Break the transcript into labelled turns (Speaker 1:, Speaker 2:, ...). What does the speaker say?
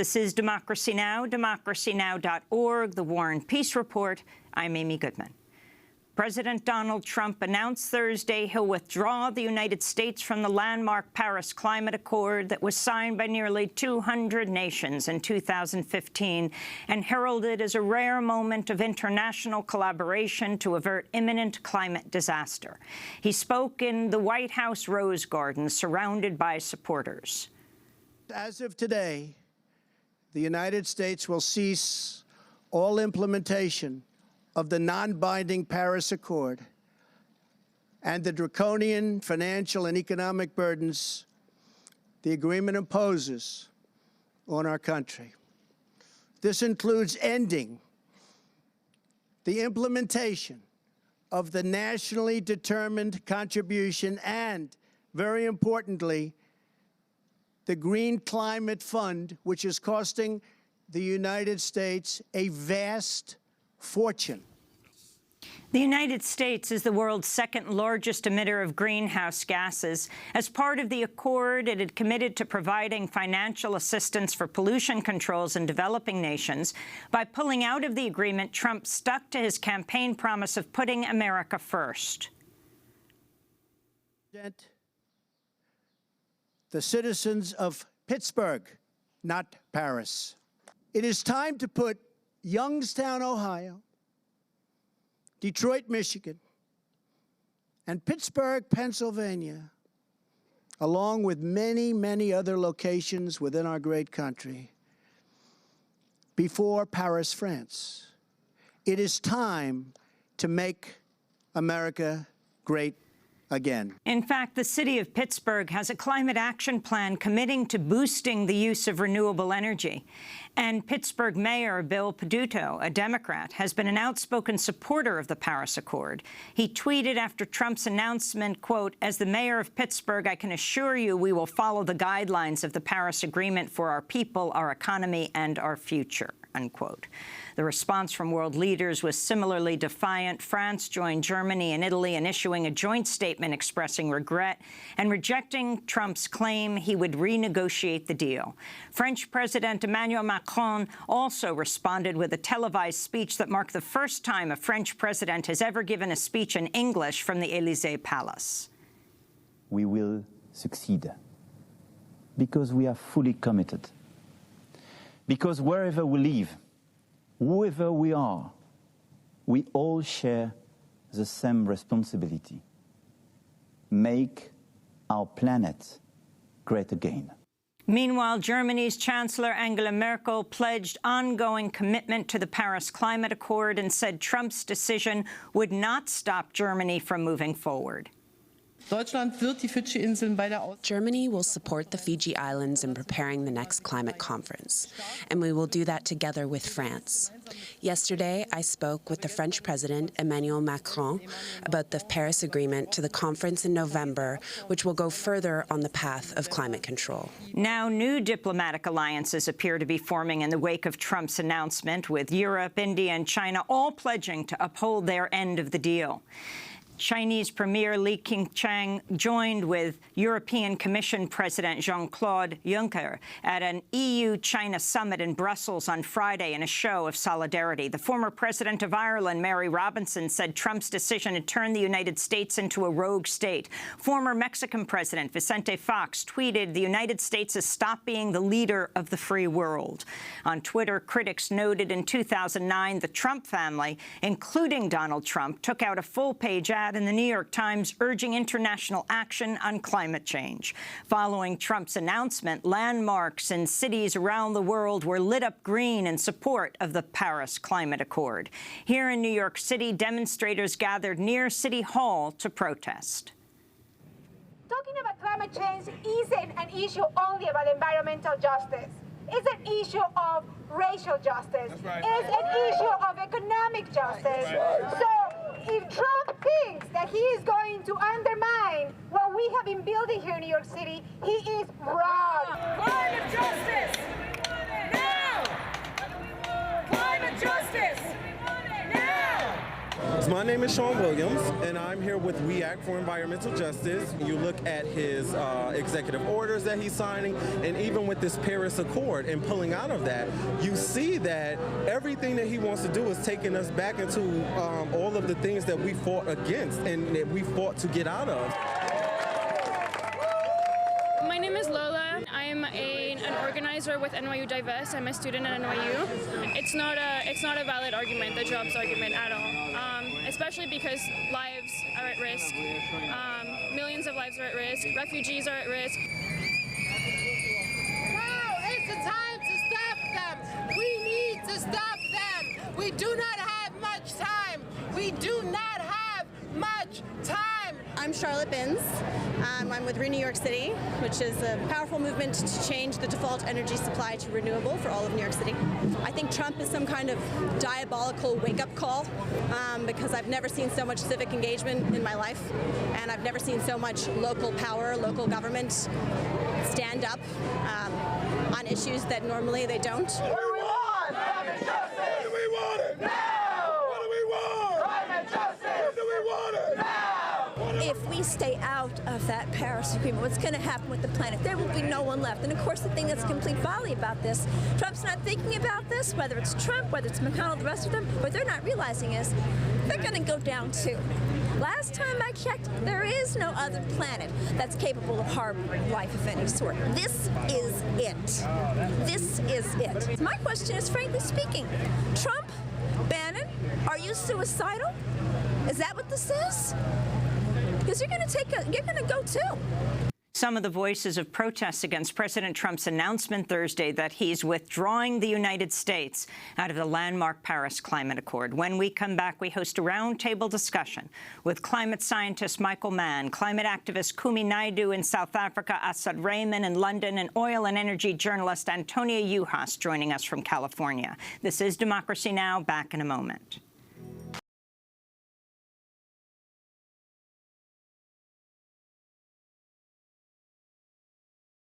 Speaker 1: This is Democracy Now!, democracynow.org, The War and Peace Report. I'm Amy Goodman. President Donald Trump announced Thursday he'll withdraw the United States from the landmark Paris Climate Accord that was signed by nearly 200 nations in 2015 and heralded as a rare moment of international collaboration to avert imminent climate disaster. He spoke in the White House Rose Garden, surrounded by supporters.
Speaker 2: As of today, the United States will cease all implementation of the non-binding Paris Accord and the draconian financial and economic burdens the agreement imposes on our country. This includes ending the implementation of the nationally determined contribution and, very importantly, the Green Climate Fund, which is costing the United States a vast fortune.
Speaker 1: The United States is the world's second-largest emitter of greenhouse gases. As part of the accord, it had committed to providing financial assistance for pollution controls in developing nations. By pulling out of the agreement, Trump stuck to his campaign promise of putting America first.
Speaker 2: The citizens of Pittsburgh, not Paris. It is time to put Youngstown, Ohio, Detroit, Michigan, and Pittsburgh, Pennsylvania, along with many, many other locations within our great country, before Paris, France. It is time to make America great again.
Speaker 1: In fact, the city of Pittsburgh has a climate action plan committing to boosting the use of renewable energy. And Pittsburgh Mayor Bill Peduto, a Democrat, has been an outspoken supporter of the Paris Accord. He tweeted after Trump's announcement, quote, "As the mayor of Pittsburgh, I can assure you we will follow the guidelines of the Paris Agreement for our people, our economy, and our future," unquote. The response from world leaders was similarly defiant. France joined Germany and Italy in issuing a joint statement expressing regret and rejecting Trump's claim he would renegotiate the deal. French President Emmanuel Macron also responded with a televised speech that marked the first time a French president has ever given a speech in English from the Élysée Palace.
Speaker 3: We will succeed because we are fully committed. Because wherever we live, whoever we are, we all share the same responsibility. Make our planet great again.
Speaker 1: Meanwhile, Germany's Chancellor Angela Merkel pledged ongoing commitment to the Paris Climate Accord and said Trump's decision would not stop Germany from moving forward.
Speaker 4: Germany will support the Fiji Islands in preparing the next climate conference, and we will do that together with France. Yesterday, I spoke with the French President, Emmanuel Macron, about the Paris Agreement to the conference in November, which will go further on the path of climate control.
Speaker 1: Now, new diplomatic alliances appear to be forming in the wake of Trump's announcement, with Europe, India, and China all pledging to uphold their end of the deal. Chinese Premier Li Keqiang joined with European Commission President Jean-Claude Juncker at an EU-China summit in Brussels on Friday in a show of solidarity. The former president of Ireland, Mary Robinson, said Trump's decision to turn the United States into a rogue state. Former Mexican President Vicente Fox tweeted, "The United States has stopped being the leader of the free world." On Twitter, critics noted in 2009 the Trump family, including Donald Trump, took out a full-page ad in the New York Times urging international action on climate change. Following Trump's announcement, landmarks in cities around the world were lit up green in support of the Paris Climate Accord. Here in New York City, demonstrators gathered near City Hall to protest.
Speaker 5: Talking about climate change isn't an issue only about environmental justice. It's an issue of racial justice. Right. It's an issue of economic justice. Right. So if Trump thinks that he is going to undermine what we have been building here in New York City, he is wrong.
Speaker 6: Climate justice! Now! Climate justice! Now!
Speaker 7: It's my My name is Sean Williams, and I'm here with We Act for Environmental Justice. You look at his executive orders that he's signing, and even with this Paris Accord and pulling out of that, you see that everything that he wants to do is taking us back into all of the things that we fought against and that we fought to get out of.
Speaker 8: My name is Lola. I'm an organizer with NYU Divest. I'm a student at NYU. It's not a valid argument, the jobs argument at all, especially because lives are at risk. Millions of lives are at risk. Refugees are at risk.
Speaker 6: Now is the time to stop them. We need to stop them. We do not have much time. We do not have much time.
Speaker 9: I'm Charlotte Binns. I'm with New York City, which is a powerful movement to change the default energy supply to renewable for all of New York City. I think Trump is some kind of diabolical wake-up call because I've never seen so much civic engagement in my life, and I've never seen so much local power, local government stand up on issues that normally they don't.
Speaker 6: What do we want? Climate justice! What do we want it? Now! What do we want? Climate justice! What do we want it? Now!
Speaker 10: If we stay out of that Paris Agreement, what's going to happen with the planet? There will be no one left. And of course, the thing that's complete folly about this, Trump's not thinking about this, whether it's Trump, whether it's McConnell, the rest of them, what they're not realizing is they're going to go down too. Last time I checked, there is no other planet that's capable of harboring life of any sort. This is it. This is it. My question is, frankly speaking, Trump, Bannon, are you suicidal? Is that what this is? Because you're going to go too.
Speaker 1: Some of the voices of protests against President Trump's announcement Thursday that he's withdrawing the United States out of the landmark Paris Climate Accord. When we come back, we host a roundtable discussion with climate scientist Michael Mann, climate activist Kumi Naidoo in South Africa, Assad Rehman in London, and oil and energy journalist Antonia Juhas joining us from California. This is Democracy Now! Back in a moment.